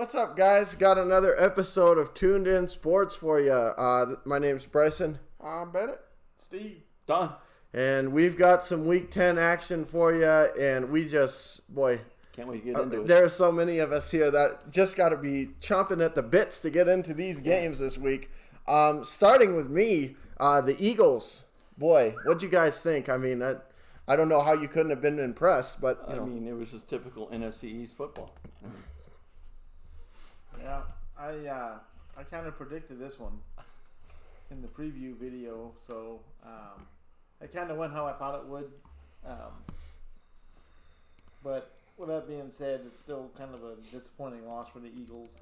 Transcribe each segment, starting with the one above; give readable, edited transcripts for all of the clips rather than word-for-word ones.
what's up, guys? Got another episode of Tuned In Sports for you. My name's Bryson. I'm Bennett. Steve. Don. And we've got some Week 10 action for you, and we just, can't wait to get into it. There are so many of us here that just got to be chomping at the bits to get into these games this week. Starting with me, the Eagles. Boy, what'd you guys think? I mean, I don't know how you couldn't have been impressed, but I mean, it was just typical NFC East football. Yeah, I kind of predicted this one in the preview video, so it kind of went how I thought it would. But with that being said, it's still kind of a disappointing loss for the Eagles.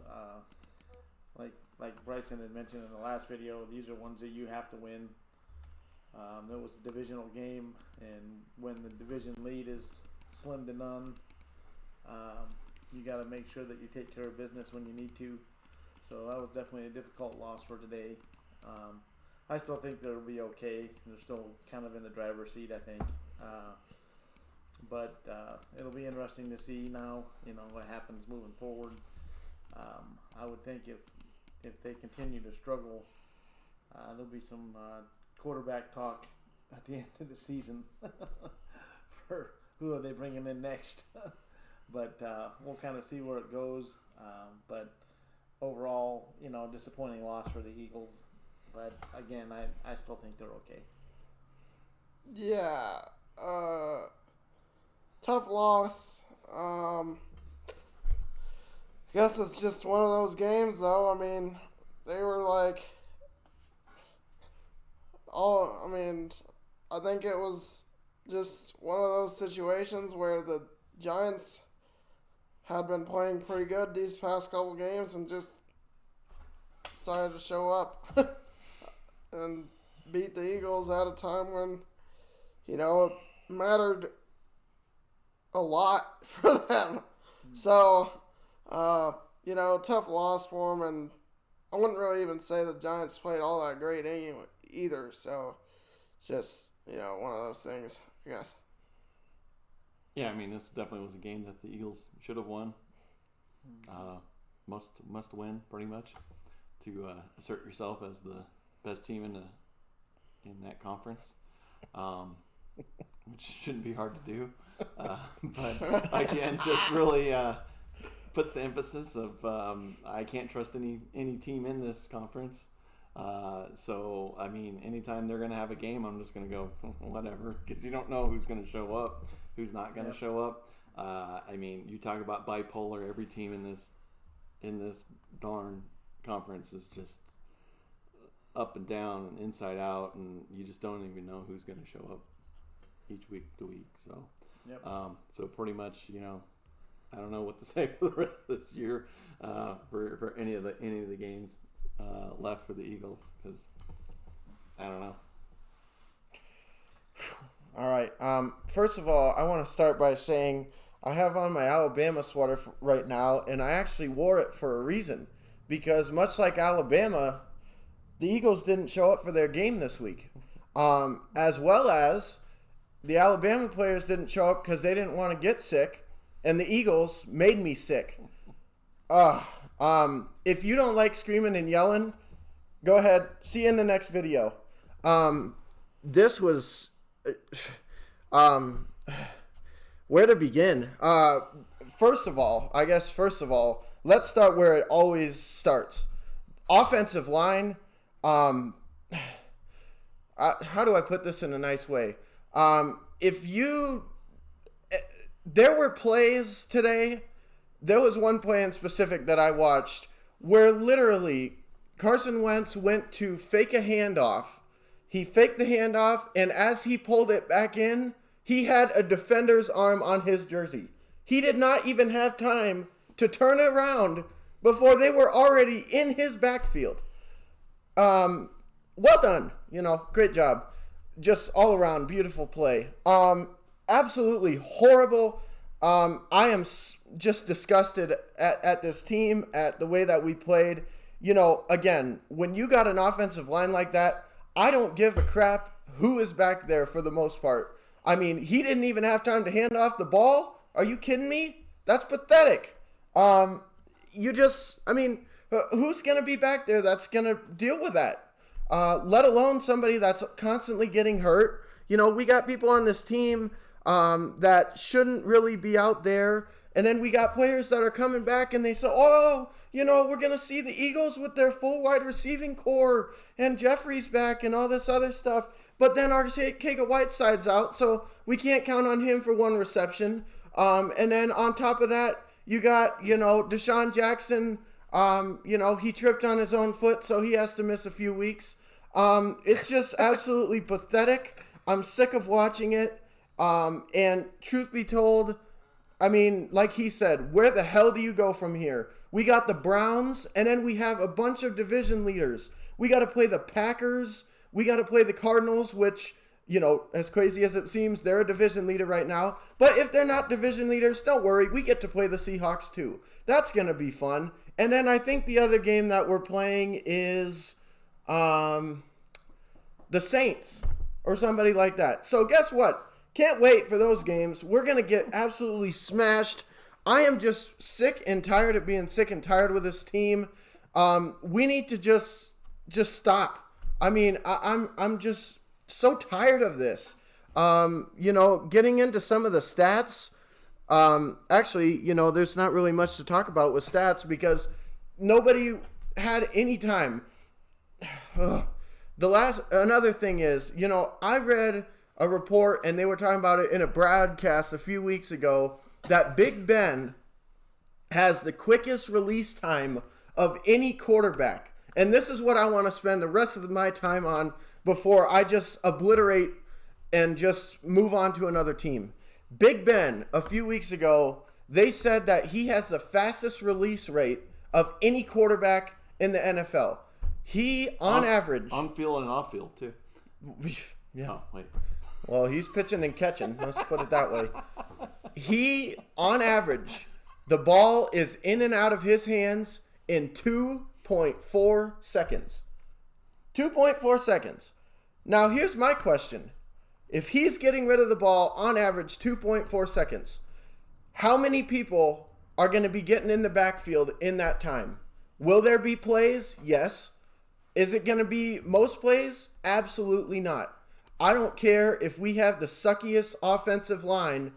Like Bryson had mentioned in the last video, these are ones that you have to win. It was a divisional game, and when the division lead is slim to none, you got to make sure that you take care of business when you need to. So that was definitely a difficult loss for today. I still think they'll be okay. They're still kind of in the driver's seat, I think. But it'll be interesting to see now, what happens moving forward. I would think if they continue to struggle, there'll be some quarterback talk at the end of the season for who are they bringing in next. But we'll kind of see where it goes. But overall, disappointing loss for the Eagles. But again, I still think they're okay. Yeah. Tough loss. I guess it's just one of those games, though. I mean, they were like... I think it was just one of those situations where the Giants had been playing pretty good these past couple games and just decided to show up and beat the Eagles at a time when, it mattered a lot for them. So, tough loss for them, and I wouldn't really even say the Giants played all that great either. So, just, one of those things, I guess. Yeah, I mean, this definitely was a game that the Eagles should have won. Must win, pretty much, to assert yourself as the best team in that conference, which shouldn't be hard to do. But again, just really puts the emphasis of I can't trust any team in this conference. So, I mean, anytime they're going to have a game, I'm just going to go, whatever, because you don't know who's going to show up, who's not going to show up. I mean, you talk about bipolar. Every team in this darn conference is just up and down and inside out, and you just don't even know who's going to show up each week to week. So, so pretty much, I don't know what to say for the rest of this year for any of the games left for the Eagles, because I don't know. All right. First of all, I want to start by saying I have on my Alabama sweater right now, and I actually wore it for a reason, because much like Alabama, the Eagles didn't show up for their game this week, as well as the Alabama players didn't show up because they didn't want to get sick, and the Eagles made me sick. If you don't like screaming and yelling, go ahead. See you in the next video. This was, where to begin? First of all, let's start where it always starts. Offensive line. How do I put this in a nice way? There were plays today. There was one play in specific that I watched where literally Carson Wentz went to fake a handoff. He faked the handoff, and as he pulled it back in, he had a defender's arm on his jersey. He did not even have time to turn around before they were already in his backfield. Well done. Great job. Just all around beautiful play. Absolutely horrible. I am just disgusted at this team, at the way that we played. Again, when you got an offensive line like that, I don't give a crap who is back there for the most part. I mean, he didn't even have time to hand off the ball. Are you kidding me? That's pathetic. you just, I mean, who's going to be back there that's going to deal with that? Let alone somebody that's constantly getting hurt. You know, we got people on this team that shouldn't really be out there. And then we got players that are coming back and they say, oh, you know, we're going to see the Eagles with their full wide receiving core and Jeffrey's back and all this other stuff. But then our Kega Whiteside's out, so we can't count on him for one reception. And then on top of that, you got, you know, Deshaun Jackson, you know, he tripped on his own foot, so he has to miss a few weeks. It's just absolutely pathetic. I'm sick of watching it. And truth be told, I mean, like he said, where the hell do you go from here? We got the Browns, and then we have a bunch of division leaders. We got to play the Packers. We got to play the Cardinals, which, you know, as crazy as it seems, they're a division leader right now. But if they're not division leaders, don't worry. We get to play the Seahawks, too. That's going to be fun. And then I think the other game that we're playing is the Saints or somebody like that. So guess what? Can't wait for those games. We're going to get absolutely smashed. I am just sick and tired of being sick and tired with this team. We need to just stop. I mean, I'm just so tired of this. You know, getting into some of the stats. Actually, you know, there's not really much to talk about with stats because nobody had any time. Another thing is, you know, I read a report, and they were talking about it in a broadcast a few weeks ago, that Big Ben has the quickest release time of any quarterback. And this is what I want to spend the rest of my time on before I just obliterate and just move on to another team. Big Ben, a few weeks ago, they said that he has the fastest release rate of any quarterback in the NFL. He, on average... On field and off field, too. Yeah. Oh, wait. Well, he's pitching and catching. Let's put it that way. He, on average, the ball is in and out of his hands in 2.4 seconds. 2.4 seconds. Now, here's my question. If he's getting rid of the ball on average 2.4 seconds, how many people are going to be getting in the backfield in that time? Will there be plays? Yes. Is it going to be most plays? Absolutely not. I don't care if we have the suckiest offensive line.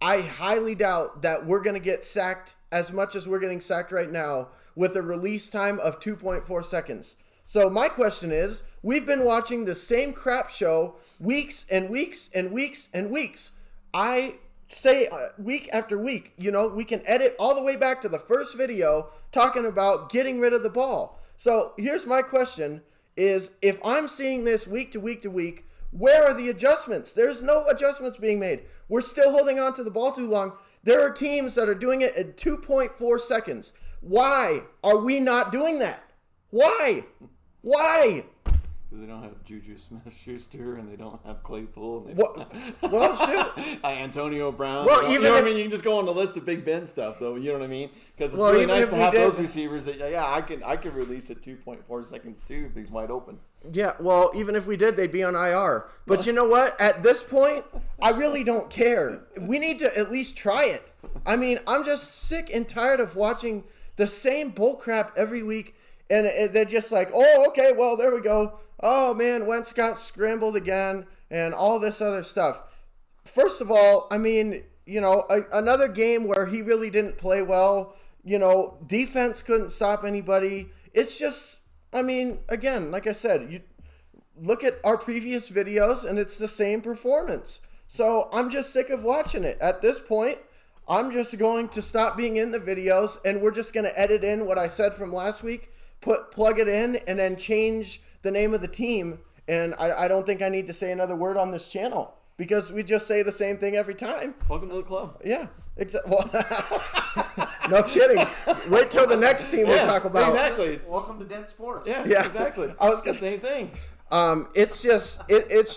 I highly doubt that we're going to get sacked as much as we're getting sacked right now with a release time of 2.4 seconds. So my question is, we've been watching the same crap show weeks and weeks and weeks and weeks. I say week after week, you know, we can edit all the way back to the first video talking about getting rid of the ball. So here's my question. Is if I'm seeing this week to week to week, where are the adjustments? There's no adjustments being made. We're still holding on to the ball too long. There are teams that are doing it in 2.4 seconds. Why are we not doing that? Why? Why? Because they don't have Juju Smith-Schuster and they don't have Claypool. And well, shoot. Antonio Brown. Well, you know what I mean? You can just go on the list of Big Ben stuff, though. You know what I mean? Because it's really nice to have those receivers that, I can release at 2.4 seconds, too, if he's wide open. Yeah, well, even if we did, they'd be on IR. But you know what? At this point, I really don't care. We need to at least try it. I mean, I'm just sick and tired of watching the same bullcrap every week. And they're just like, oh, okay, well, there we go. Oh, man, Wentz got scrambled again and all this other stuff. First of all, I mean, you know, another game where he really didn't play well. You know, defense couldn't stop anybody. It's just, I mean, again, like I said, you look at our previous videos and it's the same performance. So I'm just sick of watching it. At this point, I'm just going to stop being in the videos and we're just going to edit in what I said from last week, plug it in, and then change the name of the team. And I don't think I need to say another word on this channel because we just say the same thing every time. Welcome to the club. Yeah. Well, no kidding. Wait till the next team we talk about. Exactly. Welcome to DENT SPORTS. Yeah, exactly. I was the same thing. It's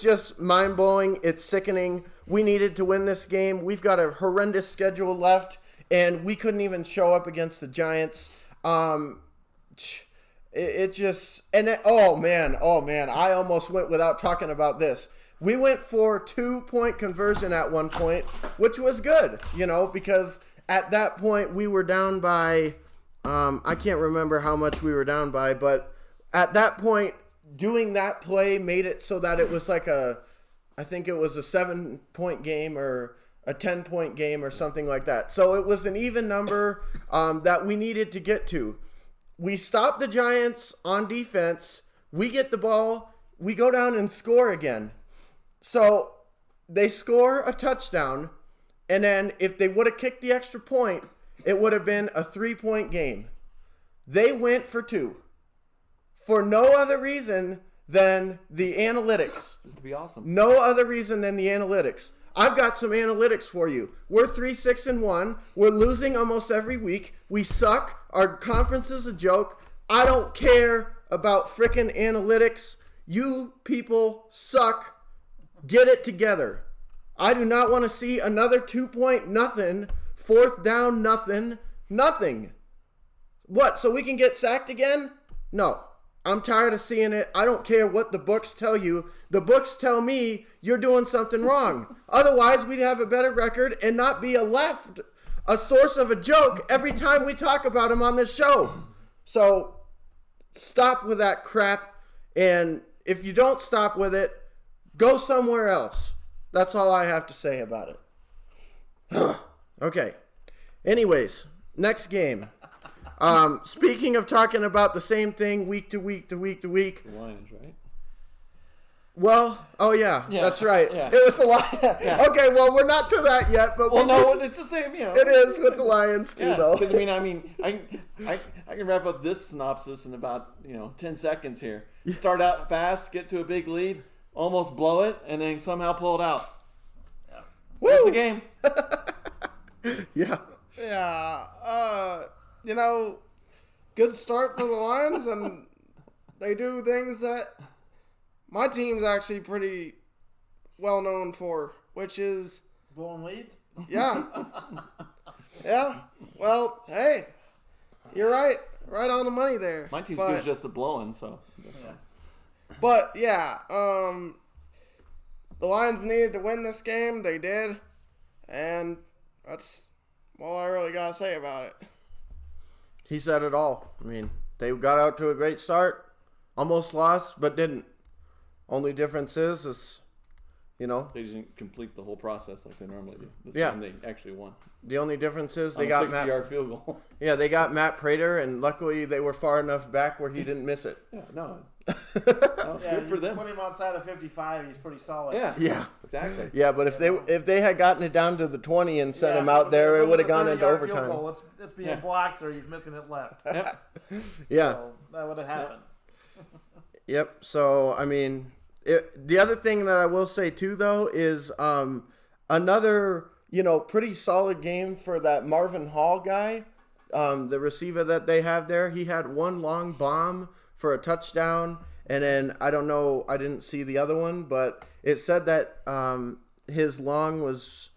just mind blowing. It's sickening. We needed to win this game. We've got a horrendous schedule left, and we couldn't even show up against the Giants. It just, and then, oh man, I almost went without talking about this. We went for 2-point conversion at one point, which was good, you know, because at that point we were down by I can't remember how much we were down by, but at that point, doing that play made it so that it was like I think it was a 7-point game or a 10-point game or something like that. So it was an even number that we needed to get to. We stopped the Giants on defense. We get the ball. We go down and score again. So they score a touchdown, and then if they would have kicked the extra point, it would have been a 3-point game. They went for 2. For no other reason than the analytics. This to be awesome. No other reason than the analytics. I've got some analytics for you. We're 3-6-1. We're losing almost every week. We suck. Our conference is a joke. I don't care about frickin' analytics. You people suck. Get it together. I do not want to see another 2-point nothing, 4th down nothing. What, so we can get sacked again? No. I'm tired of seeing it. I don't care what the books tell you. The books tell me you're doing something wrong. Otherwise, we'd have a better record and not be a source of a joke every time we talk about them on this show. So stop with that crap. And if you don't stop with it, go somewhere else. That's all I have to say about it. Okay. Anyways, next game. Speaking of talking about the same thing week to week to week to week. It's the Lions, right? Well, oh yeah, that's right. Yeah. It was the Lions. Yeah. Okay, well we're not to that yet, but Well, no, it's the same. You know, it is with the Lions too, yeah, though. Because I can wrap up this synopsis in about 10 seconds here. You start out fast, get to a big lead, almost blow it, and then somehow pull it out. Yeah. That's the game. Yeah. Yeah. Good start for the Lions, and they do things that my team's actually pretty well known for, which is Blowing leads? yeah. Yeah. Well, hey, you're right. Right on the money there. My team's good as just the blowing, so. Yeah. But yeah, the Lions needed to win this game. They did, and that's all I really gotta say about it. He said it all. I mean, they got out to a great start, almost lost, but didn't. Only difference is They didn't complete the whole process like they normally do. This Yeah. time they actually won. the only difference is they On got a 60-yard field goal. Yeah, they got Matt Prater, and luckily they were far enough back where he didn't miss it. Yeah, no. No, Yeah, good for you them. put him outside of 55, he's pretty solid. Yeah, Yeah. exactly. Yeah, but if they had gotten it down to the 20 and sent him if out there, it would have was a gone into 30-yard field overtime. goal, it's being Yeah. blocked or he's missing it left. Yep. Yeah. So that would have happened. Yep. So, I mean, the other thing that I will say, too, though, is another, pretty solid game for that Marvin Hall guy, the receiver that they have there. He had one long bomb for a touchdown, and then, I don't know, I didn't see the other one, but it said that his long was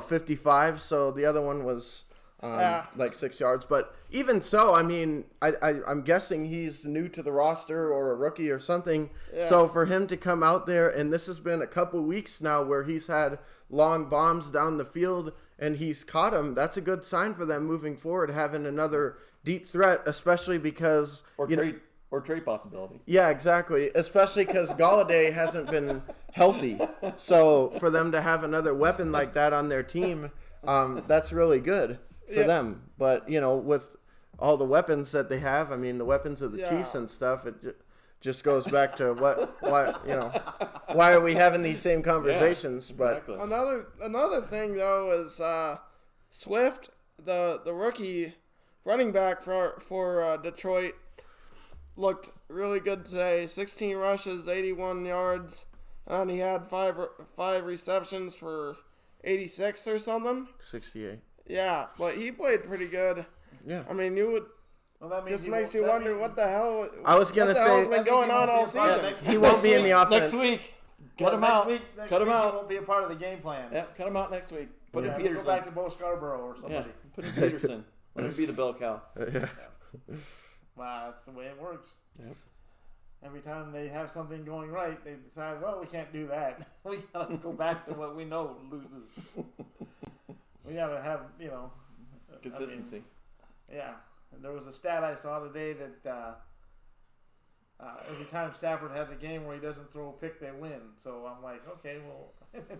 55, so the other one was like 6 yards. But even so, I mean, I'm guessing he's new to the roster or a rookie or something. Yeah. So for him to come out there, and this has been a couple weeks now where he's had long bombs down the field and he's caught them, that's a good sign for them moving forward, having another deep threat, especially because... Or trade possibility. Yeah, exactly. Especially because Galladay hasn't been healthy. So for them to have another weapon like that on their team, that's really good for them. But, with all the weapons that they have, I mean, the weapons of the Chiefs and stuff, it just goes back to why are we having these same conversations? Yeah, exactly. But another thing though is Swift, the rookie running back for Detroit, looked really good today. 16 rushes, 81 yards, and he had five receptions for 86 or something. 68. Yeah, but he played pretty good. Yeah. I mean, you would Well, that means just makes you wonder what the hell. I was gonna what the say- hell's been going on all season. He won't be in the offense. Next week. Cut him out. Next Cut him week he out. won't be a part of the game plan. Yep, cut him out next week. Put in We'll Peterson. go back to Bo Scarborough or Yeah, somebody. put in Peterson. Let him be the bell cow. Yeah. Wow, that's the way it works. Yep. Every time they have something going right, they decide, well, we can't do that. We gotta go back to what we know loses. We gotta have, Consistency. yeah. there was a stat I saw today that every time Stafford has a game where he doesn't throw a pick, they win. So I'm like, okay, well,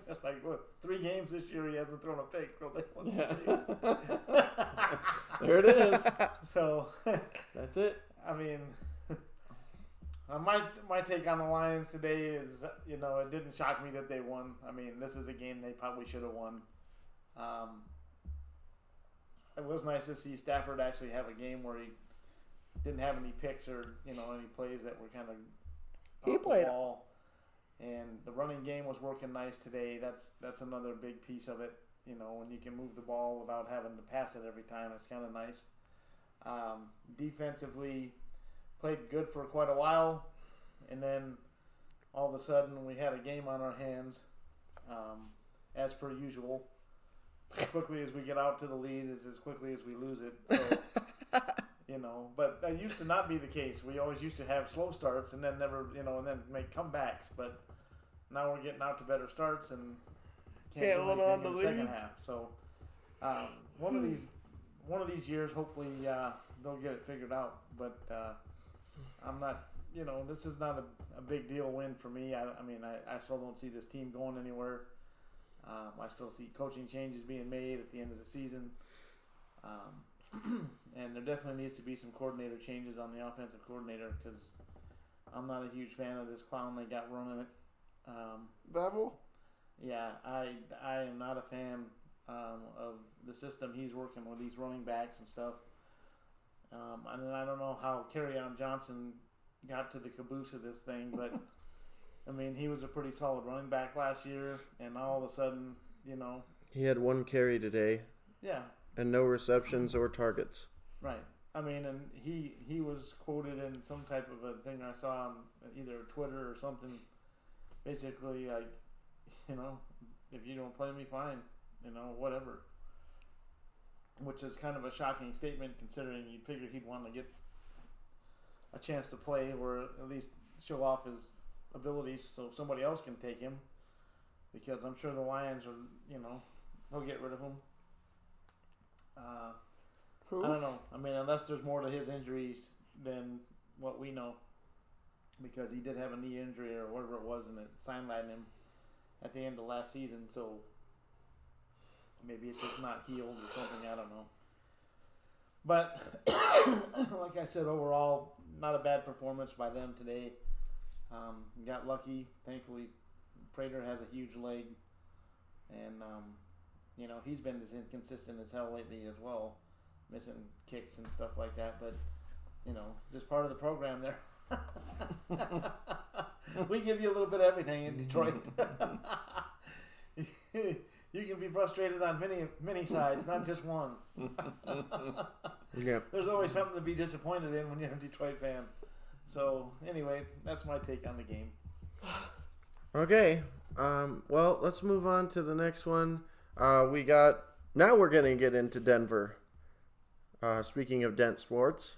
it's like, what, 3 games this year he hasn't thrown a pick, so they won. There it is. So That's it. I mean, my take on the Lions today is, it didn't shock me that they won. I mean, this is a game they probably should have won. It was nice to see Stafford actually have a game where he didn't have any picks or any plays that were kind of He played the ball. And the running game was working nice today. That's another big piece of it. When you can move the ball without having to pass it every time, it's kind of nice. Defensively, played good for quite a while, and then all of a sudden we had a game on our hands, as per usual. As quickly as we get out to the lead is as quickly as we lose it. So, but that used to not be the case. We always used to have slow starts and then never, and then make comebacks. But now we're getting out to better starts and can't hold on to the second half. So one of these years, hopefully they'll get it figured out. But I'm not, this is not a big deal win for me. I still don't see this team going anywhere. I still see coaching changes being made at the end of the season. And there definitely needs to be some coordinator changes on the offensive coordinator because I'm not a huge fan of this clown they got running it. Babel? Yeah, I am not a fan of the system he's working with, these running backs and stuff. I don't know how Kerryon Johnson got to the caboose of this thing, but he was a pretty solid running back last year, and all of a sudden, He had 1 carry today. Yeah. And no receptions or targets. Right. And he was quoted in some type of a thing I saw on either Twitter or something, basically like, if you don't play me, fine, whatever. Which is kind of a shocking statement considering you'd figure he'd want to get a chance to play or at least show off his abilities so somebody else can take him, because I'm sure the Lions are, they'll get rid of him. Who? I don't know. Unless there's more to his injuries than what we know, because he did have a knee injury or whatever it was, and it sidelined him at the end of last season. So maybe it's just not healed or something. I don't know. But like I said, overall, not a bad performance by them today. Got lucky. Thankfully, Prater has a huge leg, and he's been as inconsistent as hell lately as well, missing kicks and stuff like that. But just part of the program there. We give you a little bit of everything in Detroit. You can be frustrated on many sides, not just one. Yeah. There's always something to be disappointed in when you're a Detroit fan. So anyway, that's my take on the game. Okay. Well, let's move on to the next one. Now we're going to get into Denver. Speaking of DENT Sports,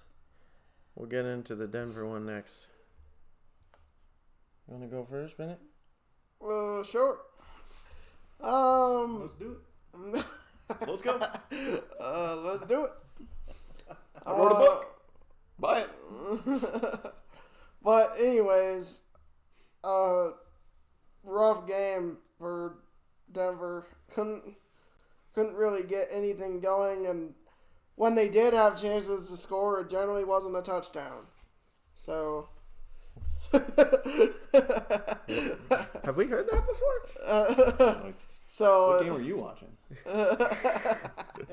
we'll get into the Denver one next. You want to go first, Bennett? Sure. Let's do it. Let's go. Let's do it. I wrote a book. Buy it. But anyways, rough game for Denver. Couldn't really get anything going, and when they did have chances to score, it generally wasn't a touchdown. So. Have we heard that before? So. What game were you watching? Yeah,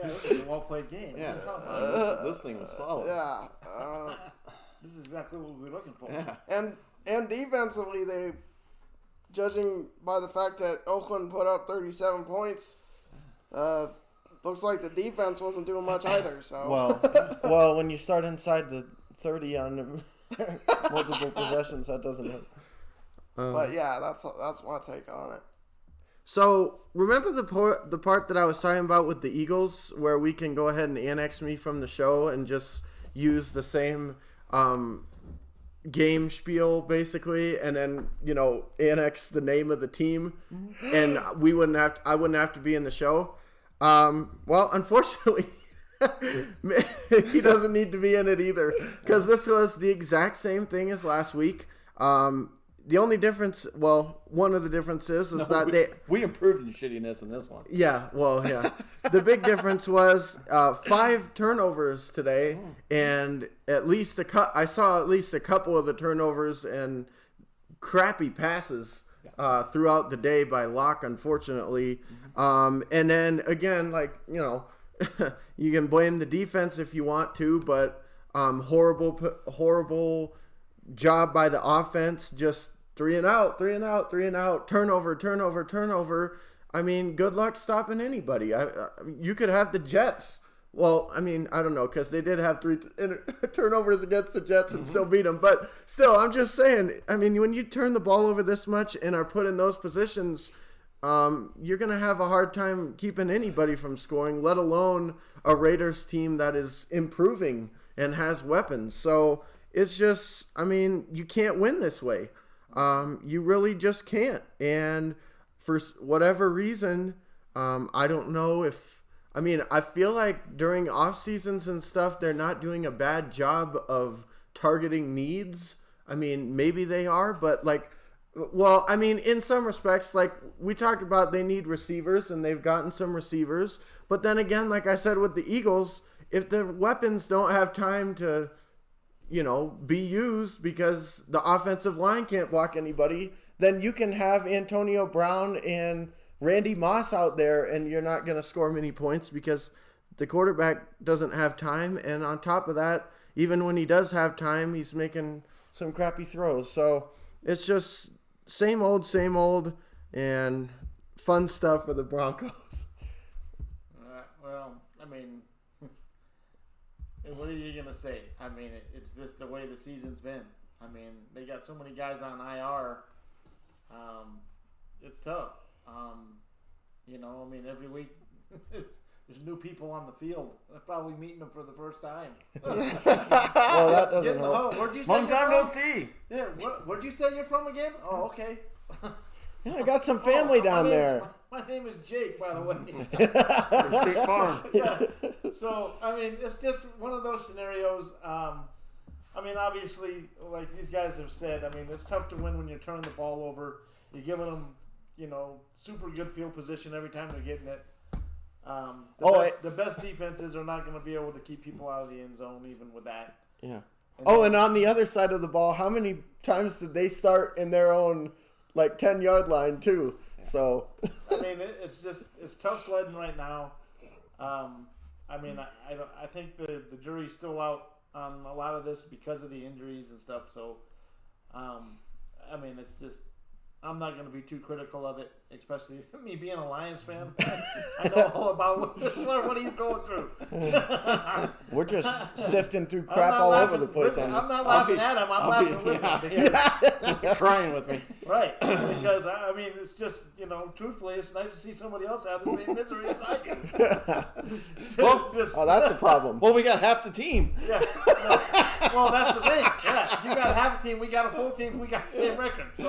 this is a well-played game. Yeah, this thing was solid. Yeah. This is exactly what we were looking for. Yeah. And defensively, they, judging by the fact that Oakland put up 37 points, looks like the defense wasn't doing much either. So well, when you start inside the 30 on multiple possessions, that doesn't help. But yeah, that's my take on it. So remember the part that I was talking about with the Eagles, where we can go ahead and annex me from the show and just use the same game spiel basically, and then annex the name of the team, and I wouldn't have to be in the show. Well, unfortunately, He doesn't need to be in it either, because this was the exact same thing as last week. The only difference, well, one of the differences is that we improved in shittiness in this one. Yeah, well, yeah. The big difference was 5 turnovers today, and I saw at least a couple of the turnovers and crappy passes throughout the day by Locke, unfortunately. And then again, you can blame the defense if you want to, but horrible job by the offense. Just 3 and out, turnover. I mean, good luck stopping anybody. You could have the Jets. Well, I mean, I don't know, because they did have 3 turnovers against the Jets and still beat them. But still, I'm just saying, I mean, when you turn the ball over this much and are put in those positions, you're going to have a hard time keeping anybody from scoring, let alone a Raiders team that is improving and has weapons. So it's just, I mean, you can't win this way. You really just can't. And for whatever reason, I don't know if, I mean, I feel like during off seasons and stuff, they're not doing a bad job of targeting needs. I mean, maybe they are, but well, I mean, in some respects, like we talked about, they need receivers and they've gotten some receivers. But then again, like I said with the Eagles, if the weapons don't have time to, be used because the offensive line can't block anybody, then you can have Antonio Brown and Randy Moss out there and you're not going to score many points because the quarterback doesn't have time. And on top of that, even when he does have time, he's making some crappy throws. So it's just same old, and fun stuff for the Broncos. Well, I mean, what are you going to say? I mean, it's just the way the season's been. I mean, they got so many guys on IR. It's tough. I mean, every week there's new people on the field. They're probably meeting them for the first time. Well, that doesn't help. Where'd you say Long time no from? See. Yeah, where'd you say you're from again? Oh, okay. Yeah, I got some family down there. My name is Jake, by the way. State Farm. Yeah. So, I mean, it's just one of those scenarios. I mean, obviously, like these guys have said, I mean, it's tough to win when you're turning the ball over. You're giving them, super good field position every time they're getting it. The best defenses are not going to be able to keep people out of the end zone, even with that. Yeah. And on the other side of the ball, how many times did they start in their own 10-yard line too? Yeah. So I mean, it's tough sledding right now. I mean, I think the jury's still out on a lot of this because of the injuries and stuff. So, I mean, it's just. I'm not going to be too critical of it, especially me being a Lions fan. I know all about what he's going through. We're just sifting through crap all over the place on this. I'm not laughing at him. I'm laughing with him. You're crying with me. Right. Because, I mean, it's just, truthfully, it's nice to see somebody else have the same misery as I do. Well, that's the problem. Well, we got half the team. Yeah. Well, that's the thing. Yeah. You got half a team. We got a full team. We got the same record. So,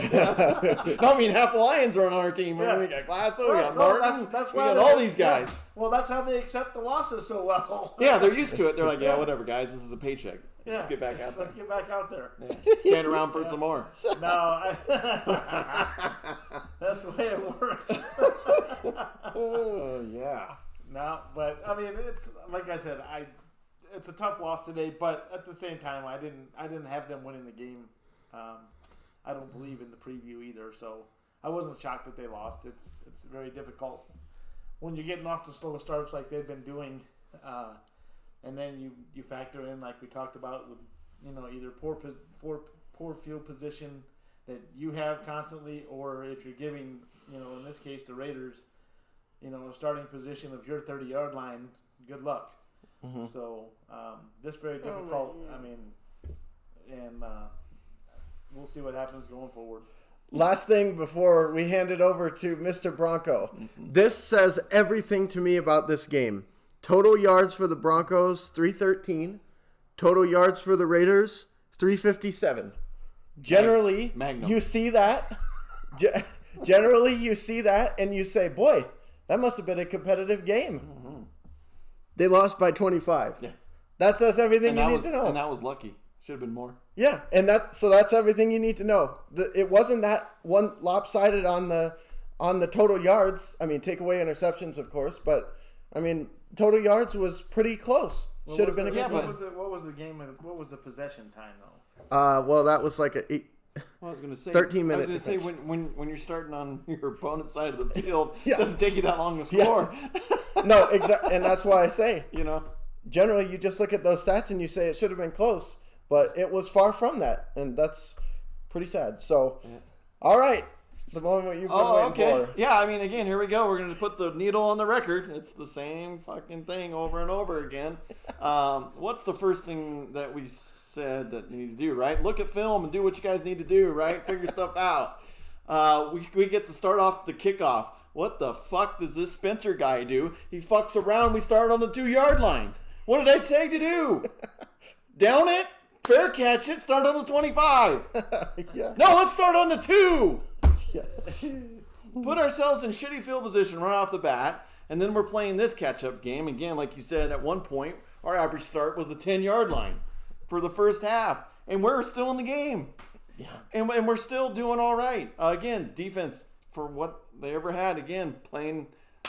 I mean, half the Lions are on our team. Yeah. We got Glasso, we got Martin, that's we got all these guys. Yeah. Well, that's how they accept the losses so well. Yeah, they're used to it. They're like, yeah, whatever, guys. This is a paycheck. Yeah. Let's get back out there. Let's get back out there. Yeah. Stand around for some more. No, that's the way it works. Oh, yeah. No, but I mean, it's like I said, it's a tough loss today. But at the same time, I didn't have them winning the game. I don't believe in the preview either, so I wasn't shocked that they lost. It's very difficult when you're getting off to slow starts like they've been doing, and then you factor in, like we talked about, with either poor field position that you have constantly, or if you're giving in this case the Raiders a starting position of your 30-yard line, good luck. Mm-hmm. So this very difficult. I mean, and we'll see what happens going forward. Last thing before we hand it over to Mr. Bronco. Mm-hmm. This says everything to me about this game. Total yards for the Broncos, 313. Total yards for the Raiders, 357. Generally, you see that. Generally, you see that and you say, boy, that must have been a competitive game. Mm-hmm. They lost by 25. Yeah. That's everything you need to know. And that was lucky. Should have been more. Yeah, and that's everything you need to know. It wasn't that one lopsided on the total yards. I mean, take away interceptions, of course, but I mean, total yards was pretty close. Should have been a good game. What was the game? What was the possession time though? Well, that was like a 13-minute. I was going to say when you're starting on your opponent's side of the field, Yeah. it doesn't take you that long to score. No, exactly, and that's why I say, You know. generally you just look at those stats and you say it should have been close, but it was far from that, and that's pretty sad. So, all right, the moment you've been waiting for. Yeah, I mean, again, here we go. We're going to put the needle on the record. It's the same fucking thing over and over again. What's the first thing that we said that you need to do, right? Look at film and do what you guys need to do, right? Figure stuff out. We get to start off the kickoff. What the fuck does this Spencer guy do? He fucks around. We start on the 2-yard line. What did I say to do? Down it, fair catch it, start on the 25. Yeah. No, let's start on the 2. Yeah. Put ourselves in shitty field position right off the bat, and then we're playing this catch-up game. Again, like you said, at one point, our average start was the 10-yard line for the first half, and we're still in the game. Yeah. And we're still doing all right. Again, defense, for what they ever had, again, playing,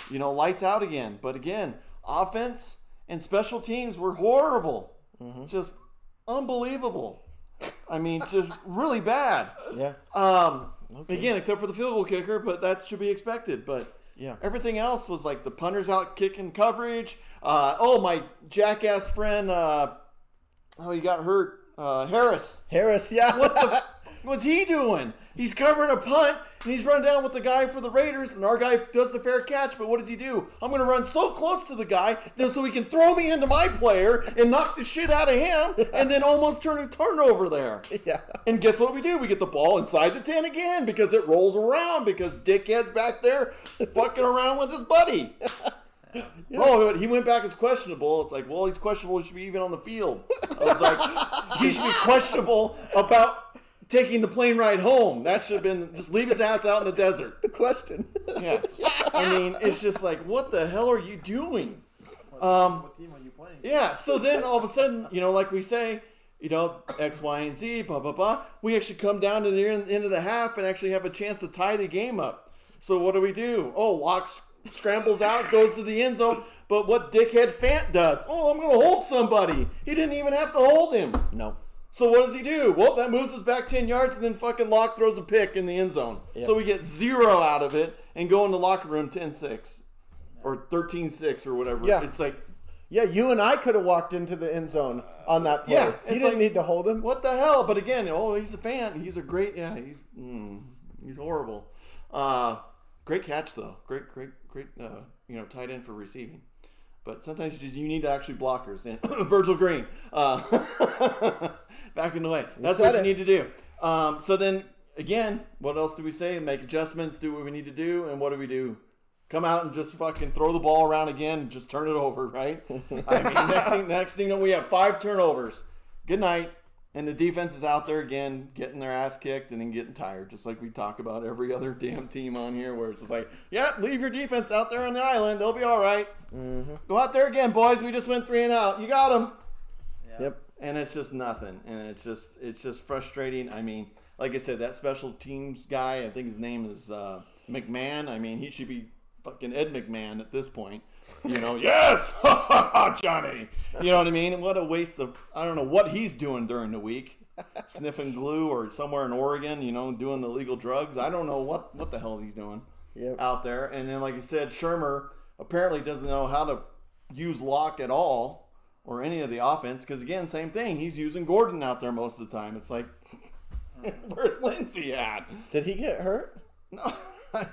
lights out again. But again, offense and special teams were horrible. Mm-hmm. Just unbelievable. I mean, just really bad. Yeah. Okay. Again, except for the field goal kicker, but that should be expected. But yeah, everything else was like the punters out kicking coverage. My jackass friend, he got hurt. Harris. Yeah. What the was he doing? He's covering a punt, and he's run down with the guy for the Raiders, and our guy does the fair catch, but what does he do? I'm going to run so close to the guy so he can throw me into my player and knock the shit out of him, and then almost turn a turnover there. Yeah. And guess what we do? We get the ball inside the 10 again because it rolls around because dickhead's back there fucking around with his buddy. Yeah. Oh, he went back as questionable. It's like, well, he's questionable. He should be even on the field. I was like, he should be questionable about taking the plane ride home. That should have been, just leave his ass out in the desert. The question. Yeah. I mean, it's just like, what the hell are you doing? What team are you playing? Yeah, so then all of a sudden, like we say, X, Y, and Z, blah, blah, blah. We actually come down to the end of the half and actually have a chance to tie the game up. So what do? Oh, Locke scrambles out, goes to the end zone. But what dickhead Fant does? Oh, I'm going to hold somebody. He didn't even have to hold him. No. So what does he do? Well, that moves us back 10 yards, and then fucking Locke throws a pick in the end zone. Yep. So we get 0 out of it and go in the locker room 10-6 or 13-6 or whatever. Yeah. It's like... Yeah, you and I could have walked into the end zone on that play. Yeah, he didn't need to hold him. What the hell? But again, he's a fan. He's a great... Yeah, he's horrible. Great catch, though. Great, tight end for receiving. But sometimes you need to actually blockers. And Virgil Green. Back in the way. That's what you need to do. So then, again, what else do we say? Make adjustments, do what we need to do, and what do? Come out and just fucking throw the ball around again and just turn it over, right? I mean, next thing we have 5 turnovers. Good night. And the defense is out there again, getting their ass kicked and then getting tired, just like we talk about every other damn team on here where it's just like, yeah, leave your defense out there on the island. They'll be all right. Mm-hmm. Go out there again, boys. We just went 3 and out. You got them. Yeah. Yep. And it's just nothing. And it's just frustrating. I mean, like I said, that special teams guy, I think his name is McMahon. I mean, he should be fucking Ed McMahon at this point. Yes, Johnny. You know what I mean? And what a waste of, I don't know what he's doing during the week. Sniffing glue or somewhere in Oregon, doing the illegal drugs. I don't know what the hell he's doing out there. And then, like you said, Shermer apparently doesn't know how to use Locke at all or any of the offense. Because, again, same thing. He's using Gordon out there most of the time. It's like, where's Lindsey at? Did he get hurt? No.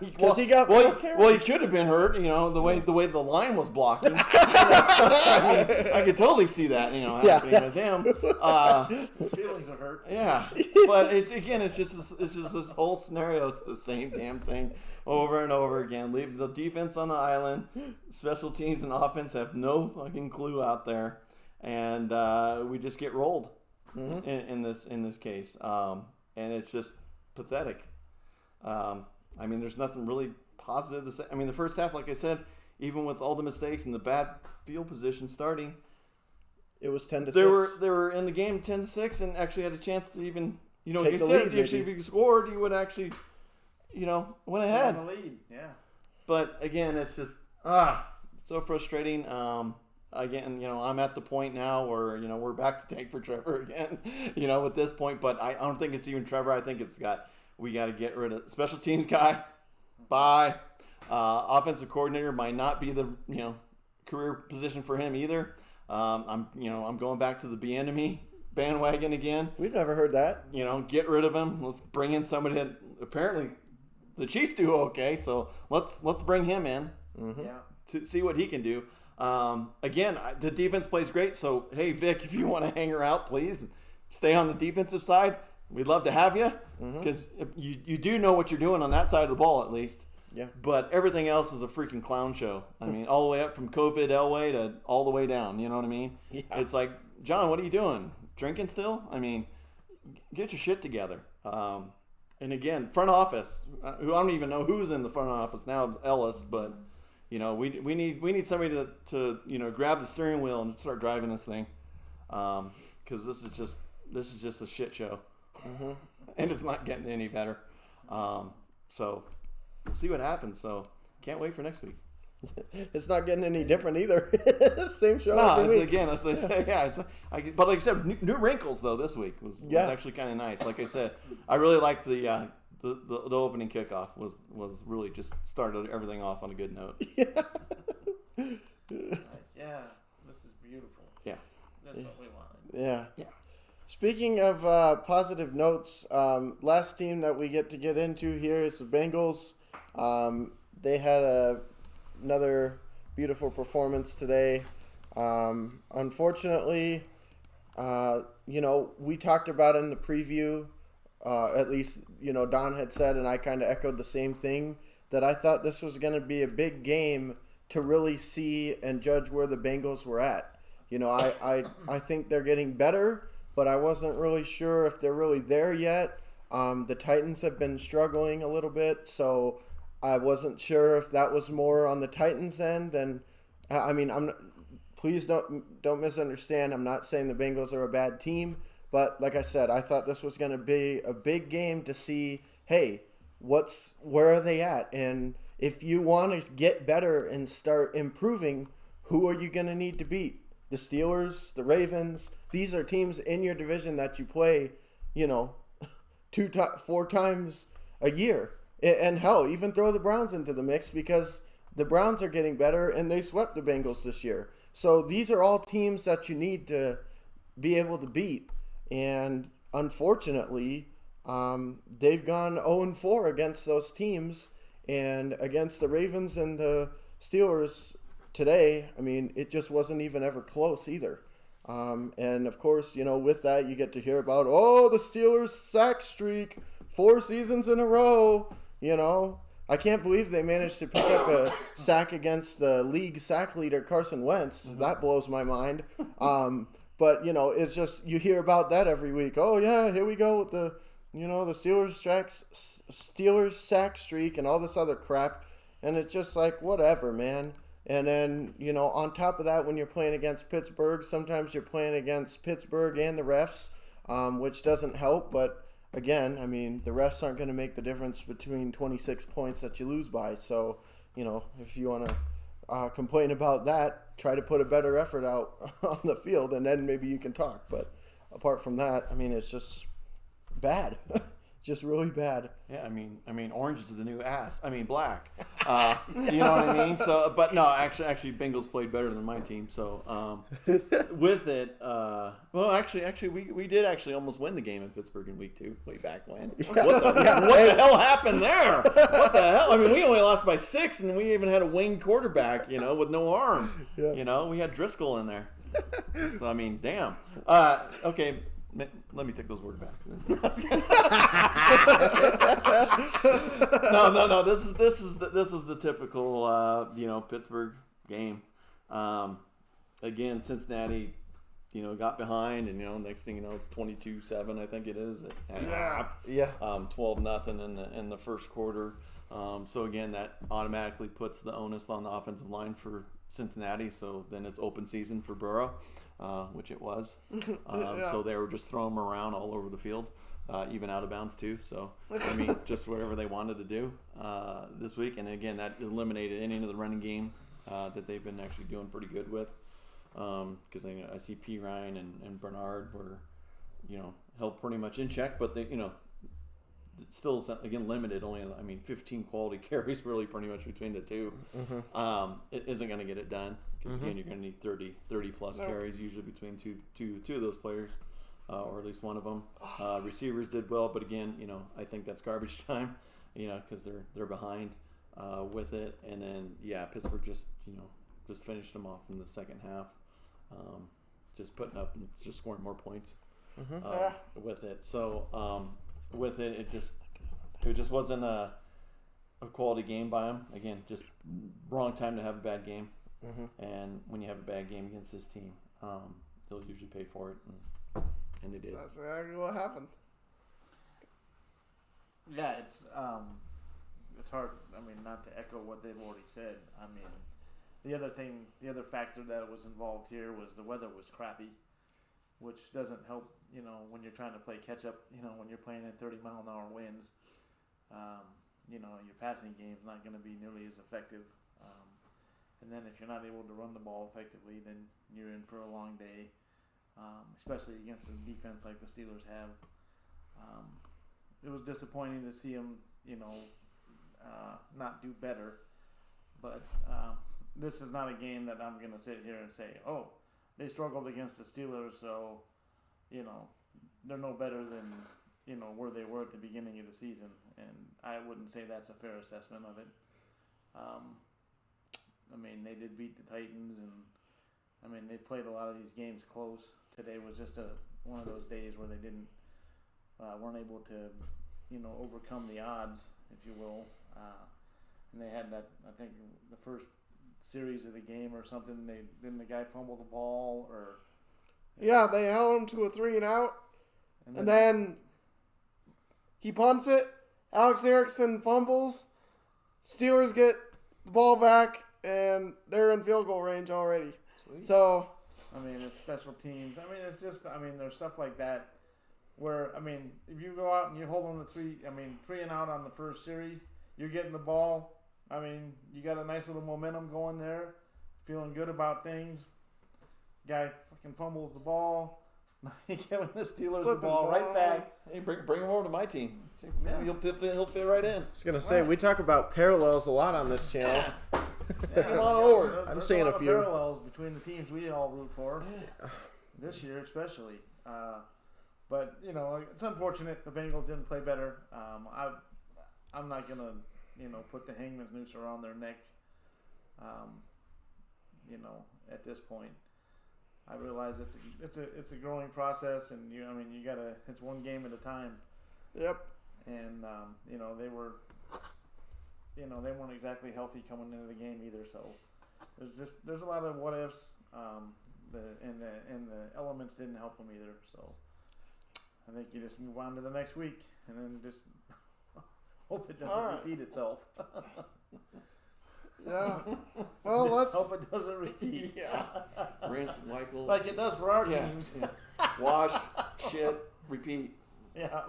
Because he got he could have been hurt, the way the line was blocking. I could totally see that, happening with him. Feelings are hurt. Yeah, but it's just this whole scenario. It's the same damn thing over and over again. Leave the defense on the island. Special teams and offense have no fucking clue out there, and we just get rolled in this case, and it's just pathetic. I mean, there's nothing really positive to say. I mean, the first half, like I said, even with all the mistakes and the bad field position starting, It was 10-6. they were in the game 10-6 and actually had a chance to even, Take like you the said, lead, if you scored, you would actually, went ahead. In the lead, yeah. But again, it's just so frustrating. Again, I'm at the point now where we're back to tank for Trevor again. At this point, but I don't think it's even Trevor. I think we got to get rid of special teams guy. Bye. Offensive coordinator might not be the career position for him either. I'm going back to the Bieniemy bandwagon again. We've never heard that. Get rid of him. Let's bring in somebody that apparently the Chiefs do okay. So let's bring him in to see what he can do. Again, the defense plays great. So hey, Vic, if you want to hang her out, please stay on the defensive side. We'd love to have you because you do know what you're doing on that side of the ball at least. Yeah. But everything else is a freaking clown show. I mean, all the way up from COVID Elway to all the way down. You know what I mean? Yeah. It's like, John, what are you doing? Drinking still? I mean, get your shit together. And again, front office. Who I don't even know who's in the front office now. Ellis, but we need somebody to grab the steering wheel and start driving this thing. Because this is just a shit show, and it's not getting any better. So. We'll see what happens. So can't wait for next week. It's not getting any different either. Same show every week. Again, as I say, but like I said, new wrinkles though this week was actually kind of nice. Like I said, I really liked the opening kickoff was really just started everything off on a good note. Yeah, this is beautiful. Yeah, that's what we wanted. Yeah. Speaking of positive notes, last team that we get into here is the Bengals. They had another beautiful performance today. Unfortunately, we talked about it in the preview, at least, Don had said, and I kind of echoed the same thing, that I thought this was going to be a big game to really see and judge where the Bengals were at. I think they're getting better, but I wasn't really sure if they're really there yet. The Titans have been struggling a little bit, so I wasn't sure if that was more on the Titans' end. Please don't misunderstand. I'm not saying the Bengals are a bad team, but like I said, I thought this was going to be a big game to see, hey, where are they at? And if you want to get better and start improving, who are you going to need to beat? The Steelers, the Ravens. These are teams in your division that you play, 4 times a year. And hell, even throw the Browns into the mix because the Browns are getting better and they swept the Bengals this year. So these are all teams that you need to be able to beat. And unfortunately, they've gone 0-4 against those teams. And against the Ravens and the Steelers today, it just wasn't even ever close either. And of course, with that, you get to hear about, the Steelers sack streak, 4 seasons in a row. I can't believe they managed to pick up a sack against the league sack leader, Carson Wentz. That blows my mind. But, it's just, you hear about that every week. Oh, yeah, here we go with the Steelers sack streak and all this other crap. And it's just like, whatever, man. And then, on top of that, when you're playing against Pittsburgh, sometimes you're playing against Pittsburgh and the refs, which doesn't help. But, again, the refs aren't going to make the difference between 26 points that you lose by. So, if you want to complain about that, try to put a better effort out on the field, and then maybe you can talk. But apart from that, it's just bad. Just really bad. Yeah, orange is the new ass. Black. You know what I mean? So, but no, actually, Bengals played better than my team. So, with it, we did actually almost win the game in Pittsburgh in week 2, way back when. What the hell happened there? What the hell? We only lost by 6, and we even had a winged quarterback, with no arm. Yeah. We had Driscoll in there. So, damn. Okay. Let me take those words back. No. This is the typical Pittsburgh game. Again, Cincinnati, got behind, and next thing you know, it's 22-7. I think it is at half. 12-0 in the first quarter. So again, that automatically puts the onus on the offensive line for Cincinnati. So then it's open season for Burrow, which it was. Yeah. So they were just throwing them around all over the field, even out of bounds too. So I mean, just whatever they wanted to do this week. And again, that eliminated any of the running game that they've been actually doing pretty good with. Because I see P. Ryan and Bernard were, held pretty much in check, but they, it's still again limited. Only 15 quality carries really pretty much between the two. It isn't going to get it done because again you're going to need 30 plus carries usually between two of those players, or at least one of them. Receivers did well, but again I think that's garbage time, because they're behind with it. And then Pittsburgh just finished them off in the second half, just putting up and just scoring more points with it. So with it, it just wasn't a quality game by him. Again, just wrong time to have a bad game. And when you have a bad game against this team, they'll usually pay for it, and they did. That's exactly what happened. Yeah, it's hard. Not to echo what they've already said. The other factor that was involved here was the weather was crappy, which doesn't help, when you're trying to play catch up, when you're playing in 30-mile-an-hour winds, your passing game's not going to be nearly as effective. And then if you're not able to run the ball effectively, then you're in for a long day, especially against a defense like the Steelers have. It was disappointing to see them, not do better. But this is not a game that I'm going to sit here and say, oh, they struggled against the Steelers, so, they're no better than, where they were at the beginning of the season. And I wouldn't say that's a fair assessment of it. They did beat the Titans, and, they played a lot of these games close. Today was just one of those days where they weren't able to, overcome the odds, if you will. And they had that, I think, the first series of the game or something. Didn't the guy fumble the ball or? Yeah, they held him to a 3-and-out, and then he punts it. Alex Erickson fumbles. Steelers get the ball back, and they're in field goal range already. Sweet. So, it's special teams. It's just, there's stuff like that where, if you go out and you hold on to 3-and-out on the first series, you're getting the ball. You got a nice little momentum going there, feeling good about things. Guy fucking fumbles the ball. Giving the Steelers the ball right back. Hey, bring him over to my team. He'll fit right in. I was gonna say we talk about parallels a lot on this channel. Come on over. I'm seeing a few parallels between the teams we all root for this year, especially. But it's unfortunate the Bengals didn't play better. I'm not gonna put the hangman's noose around their neck. At this point, I realize it's a growing process, and you gotta. It's one game at a time. yep. And they were. They weren't exactly healthy coming into the game either. So there's a lot of what ifs. And the elements didn't help them either. So I think you just move on to the next week, and then just hope it doesn't repeat itself. Yeah. Well, let's hope it doesn't repeat. Yeah. Rinse, Michael. Like it does for our teams. Yeah. Wash, shit, repeat. Yeah.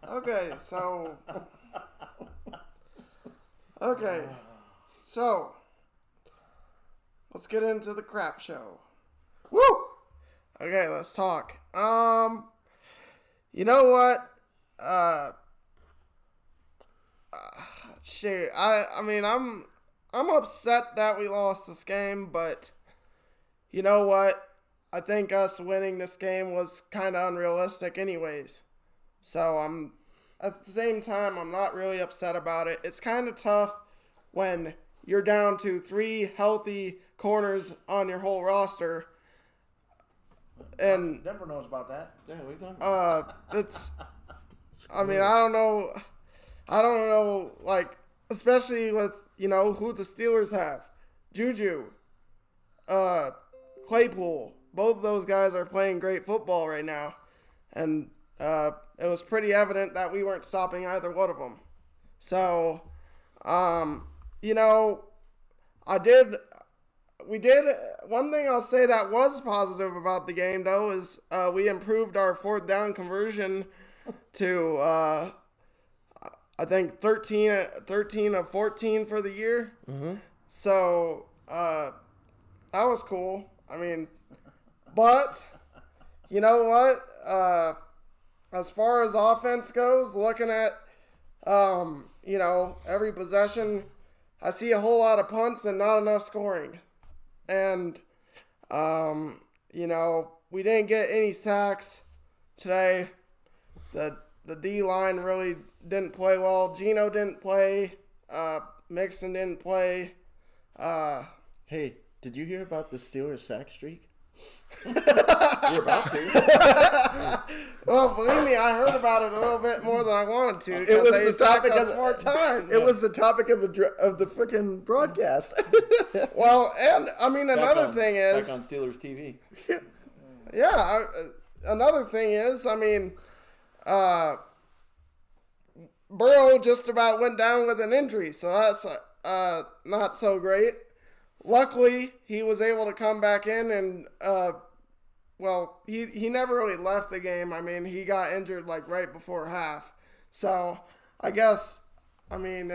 Okay, so let's get into the crap show. Woo! Okay, let's talk. You know what? Shit. I'm upset that we lost this game, but you know what? I think us winning this game was kind of unrealistic anyways. So at the same time, I'm not really upset about it. It's kind of tough when you're down to 3 healthy corners on your whole roster. And Denver knows about that. Yeah, what are you talking about? it's, I don't know, like, especially with, who the Steelers have. Juju, Claypool, both of those guys are playing great football right now. And it was pretty evident that we weren't stopping either one of them. So, you know, one thing I'll say that was positive about the game, though, is we improved our fourth down conversion to, I think, 13 of 14 for the year. Mm-hmm. So, that was cool. I mean, but, you know what? As far as offense goes, looking at, you know, every possession, I see a whole lot of punts and not enough scoring. And, you know, we didn't get any sacks today. The D-line really didn't play well. Gino didn't play. Mixon didn't play. Hey, did you hear about the Steelers sack streak? You're about to. Well, believe me, I heard about it a little bit more than I wanted to. It was they the topic sacked us of more times. It was the topic of the freaking broadcast. Well, and I mean, another thing is, back on Steelers TV. yeah, another thing is, I mean, Burrow just about went down with an injury, so that's not so great. Luckily, he was able to come back in and, well, he never really left the game. I mean, he got injured like right before half. So, I guess, I mean,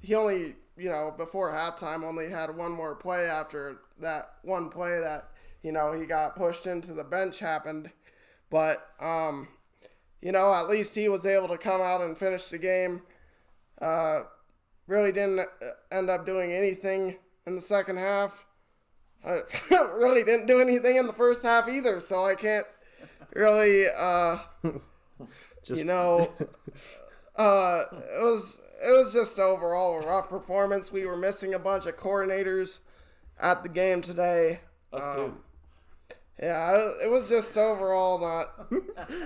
he only, you know, before halftime only had one more play after that one play that, you know, he got pushed into the bench happened. But, you know, at least he was able to come out and finish the game. Really didn't end up doing anything in the second half. I really didn't do anything in the first half either, so I can't really, you know, it was just overall a rough performance. We were missing a bunch of coordinators at the game today. Us too. Yeah, it was just overall not.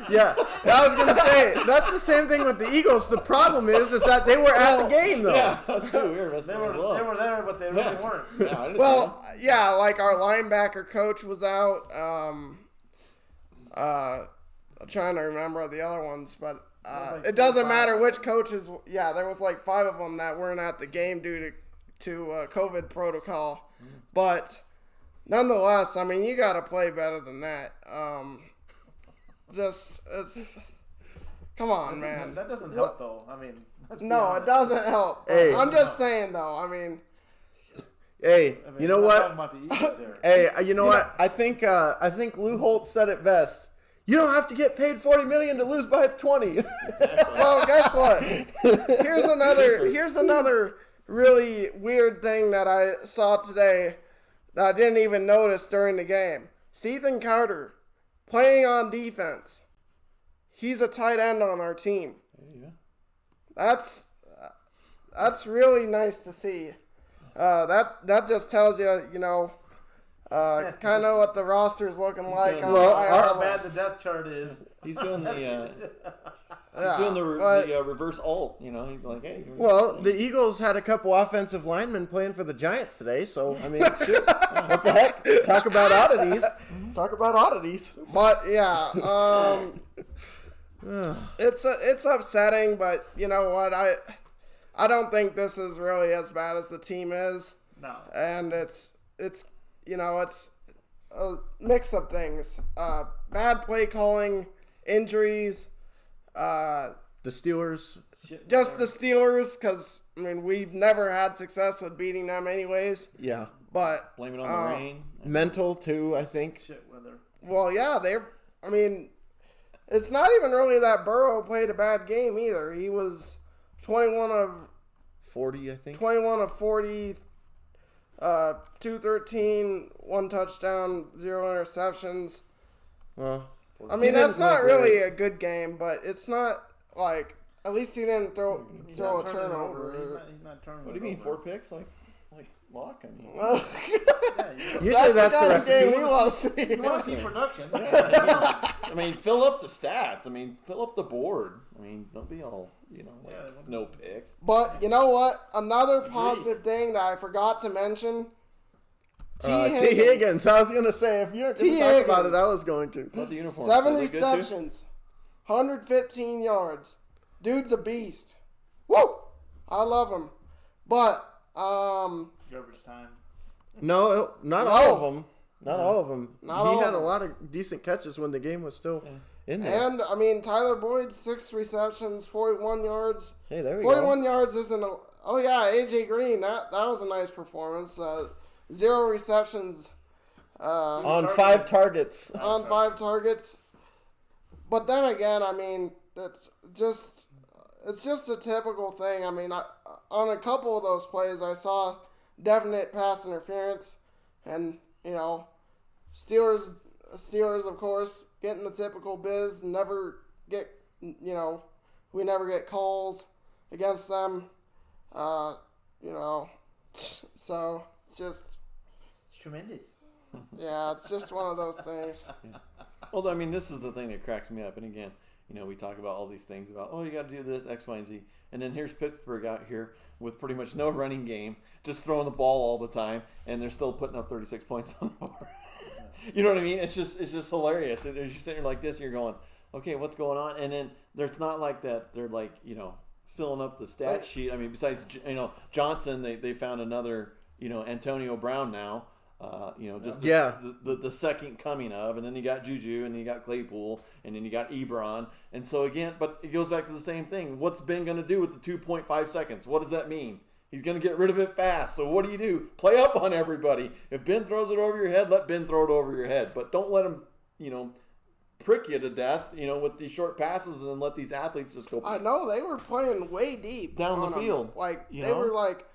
Yeah, I was gonna say that's the same thing with the Eagles. The problem is that they were at the game though. Yeah, us too. We were missing They as well. were there, but they really weren't. Yeah, I understand. Well, yeah, like our linebacker coach was out. I'm trying to remember the other ones, but like it doesn't 4 or 5. matter which coaches. Yeah, there was like 5 of them that weren't at the game due to COVID protocol. But nonetheless, I mean, you got to play better than that. Come on, man. That doesn't help, though. I mean, let's be No, honest. it doesn't help. Hey. I'm just saying, though. I mean, Hey, I mean, you know we're what? talking about the Eagles here. Hey, you know what? I think Lou Holt said it best. You don't have to get paid $40 million to lose by 20. well, guess what? Here's another really weird thing that I saw today that I didn't even notice during the game. Ethan Carter playing on defense. He's a tight end on our team. Yeah. That's really nice to see. That just tells you, you know, kind of what the roster is looking like. doing On well, the How IR bad list. the depth chart is. He's doing the Yeah, doing the but- reverse alt. You know, he's like, hey. Well, the Eagles had a couple offensive linemen playing for the Giants today, so I mean, shit, what the heck? Talk about oddities. Talk about oddities. But yeah, it's upsetting, but you know what? I don't think this is really as bad as the team is, No. and it's you know, it's a mix of things. Bad play calling, injuries, The Steelers. Shit, just the Steelers, because I mean we've never had success with beating them anyways. Yeah. But Blame it on the rain. Mental too, I think. shit weather. well, yeah, I mean, it's not even really that Burrow played a bad game either. He was 21 of 40, I think. 21 of 40, 213, 1 touchdown, 0 interceptions. Well, I mean, He that's didn't play not really great. a good game, but it's not like, at least he didn't throw He's a not turning it over. turnover. He's not turning What do it you mean, over. 4 picks? Like Locke? I mean, Well, Yeah, usually that's the kind of recipe. game we want to see. you want to see production. I mean, fill up the stats. I mean, fill up the board. I mean, don't be all, you know, like, Yeah, no picks. But you know what? Another positive thing that I forgot to mention. T. T. Higgins. I was going to say, if you're going T. to talk about Higgins. it, I was going to. About the uniform. 7 They look good, too? receptions, 115 yards. Dude's a beast. Woo! I love him. But, Garbage time. No, not No. all of them. Not all of them. Not he all had of a them. lot of decent catches when the game was still in there. and, I mean, Tyler Boyd, 6 receptions, 41 yards. Hey, there we 41 go. yards isn't a... Oh, yeah, A.J. Green, that was a nice performance. 0 receptions On 5 targets. on 5 targets. But then again, I mean, it's just a typical thing. I mean, on a couple of those plays, I saw definite pass interference. And, you know, Steelers, of course, getting the typical biz, never get, you know, we never get calls against them. You know, so it's just, It's tremendous. yeah, it's just one of those things. Well, I mean, this is the thing that cracks me up. And again, you know, we talk about all these things about, oh, you got to do this, X, Y, and Z. And then here's Pittsburgh out here with pretty much no running game, just throwing the ball all the time, and they're still putting up 36 points on the board. You know what I mean? It's just hilarious. And you're sitting here like this, and you're going, okay, what's going on? And then there's not like that. They're like, you know, filling up the stat sheet. I mean, besides, you know, Johnson, they found another, you know, Antonio Brown now. You know, just the second coming of, and then you got Juju, and then you got Claypool, and then you got Ebron, and so again, but it goes back to the same thing. What's Ben going to do with the 2.5 seconds? What does that mean? He's going to get rid of it fast. So what do? Play up on everybody. If Ben throws it over your head, let Ben throw it over your head, but don't let him, you know, prick you to death, you know, with these short passes, and then let these athletes just go. I know they were playing way deep Down the on 'em. field, Like you they know? were like,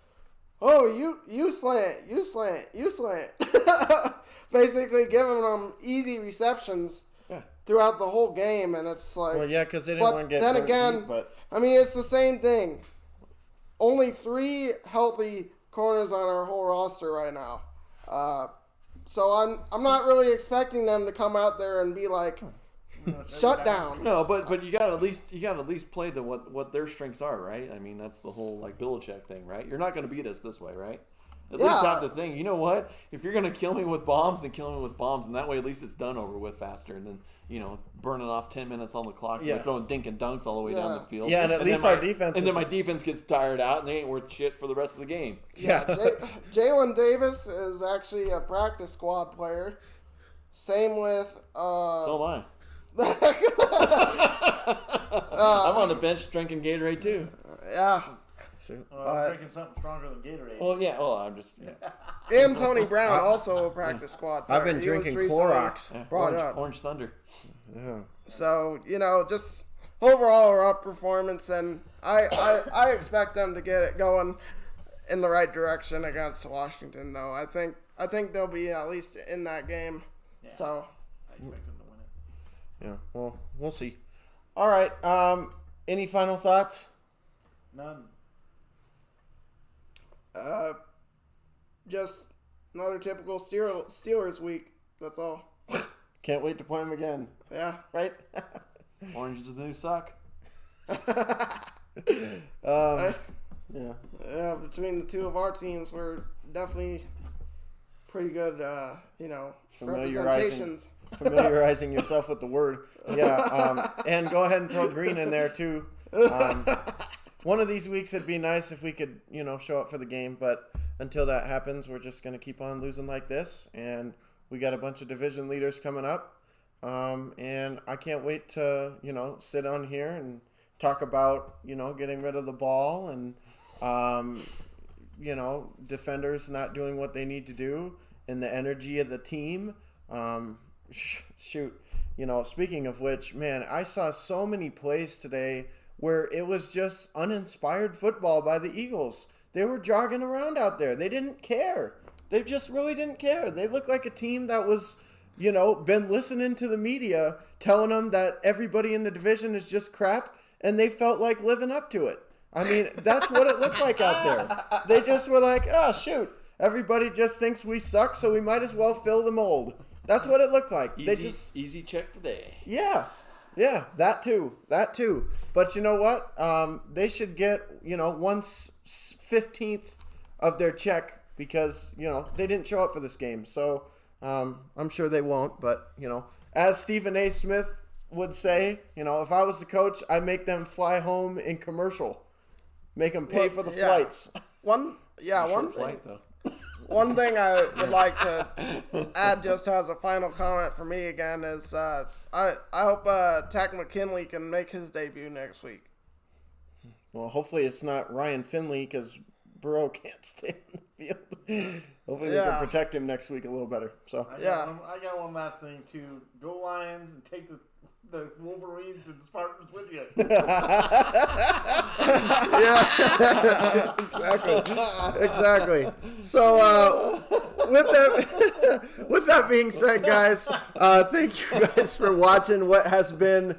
"Oh, you slant, you slant, you slant," basically giving them easy receptions throughout the whole game, and it's like, Well, yeah, because they didn't want to get then hurt again, deep, but I mean, it's the same thing. Only 3 healthy corners on our whole roster right now, so I'm not really expecting them to come out there and be like, shut down. No, but you got to at least play to what their strengths are, right? I mean, that's the whole like Belichick thing, right? You're not going to beat us this way, right? At least have the thing. You know what? If you're going to kill me with bombs, then kill me with bombs, and that way at least it's done over with faster, and then, you know, burning off 10 minutes on the clock, and throwing dink and dunks all the way down the field. Yeah, and at least our defense. And then my defense gets tired out, and they ain't worth shit for the rest of the game. Yeah, Jalen Davis is actually a practice squad player. Same with So am I. I'm on the bench drinking Gatorade too. yeah. I'm drinking something stronger than Gatorade. Well, yeah. Well, I'm just. And Tony Brown, also a practice squad player. I've been He was drinking recently Clorox. brought up. Orange Thunder. Yeah. So, you know, just overall our up performance, and I expect them to get it going in the right direction against Washington, though. I think they'll be at least in that game. Yeah. So, I expect them to win it. Yeah, well, we'll see. All right. Any final thoughts? None. just another typical Steelers week. That's all. Can't wait to play them again. Yeah. Right? Orange is the new sock. Yeah. Yeah, between the two of our teams, we're definitely pretty good, representations. Familiarizing yourself with the word. Yeah. And go ahead and throw green in there too. One of these weeks it'd be nice if we could, show up for the game, but until that happens, we're just going to keep on losing like this. And we got a bunch of division leaders coming up. And I can't wait to, sit on here and talk about, getting rid of the ball and, defenders not doing what they need to do and the energy of the team. Shoot, speaking of which, man, I saw so many plays today where it was just uninspired football by the Eagles. They were jogging around out there. They didn't care. They just really didn't care. They looked like a team that was, been listening to the media telling them that everybody in the division is just crap, and they felt like living up to it. I mean, that's what it looked like out there. They just were like, oh, shoot, everybody just thinks we suck, so we might as well fill the mold. That's what it looked like. Easy check today. Yeah, that too. But you know what? They should get 1/15 of their check because they didn't show up for this game. So I'm sure they won't. But as Stephen A. Smith would say, if I was the coach, I'd make them fly home in commercial. Make them pay for the yeah. flights. One Short thing. flight though. One thing I would like to add, just as a final comment for me again, is I hope Tack McKinley can make his debut next week. Well, hopefully it's not Ryan Finley because Burrow can't stay in the field. Hopefully they can protect him next week a little better. So I got one last thing too. Go Lions and take the Wolverines and Spartans with you. Yeah, exactly. So with that being said, guys, thank you guys for watching what has been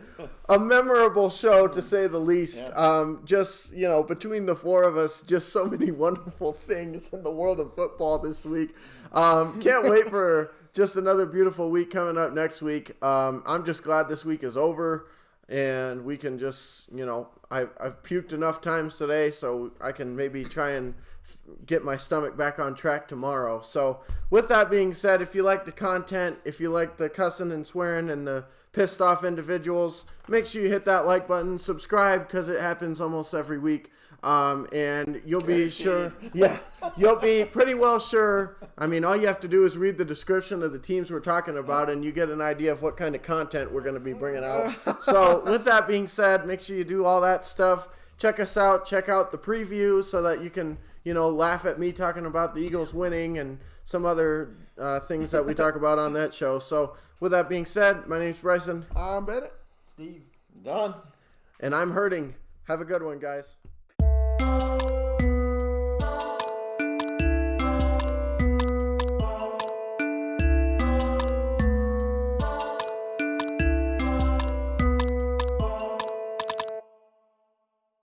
a memorable show to say the least. Yeah. Just between the four of us, just so many wonderful things in the world of football this week. Can't wait for just another beautiful week coming up next week. I'm just glad this week is over and we can just, I've puked enough times today so I can maybe try and get my stomach back on track tomorrow. So with that being said, if you like the content, if you like the cussing and swearing and the pissed off individuals, make sure you hit that like button, subscribe because it happens almost every week. And you'll be sure, you'll be pretty well sure. I mean, all you have to do is read the description of the teams we're talking about and you get an idea of what kind of content we're going to be bringing out. So with that being said, make sure you do all that stuff. Check us out. Check out the preview so that you can, laugh at me talking about the Eagles winning and some other things that we talk about on that show. So with that being said, my name's Bryson. I'm Bennett. Steve. Done. And I'm Hurting. Have a good one, guys.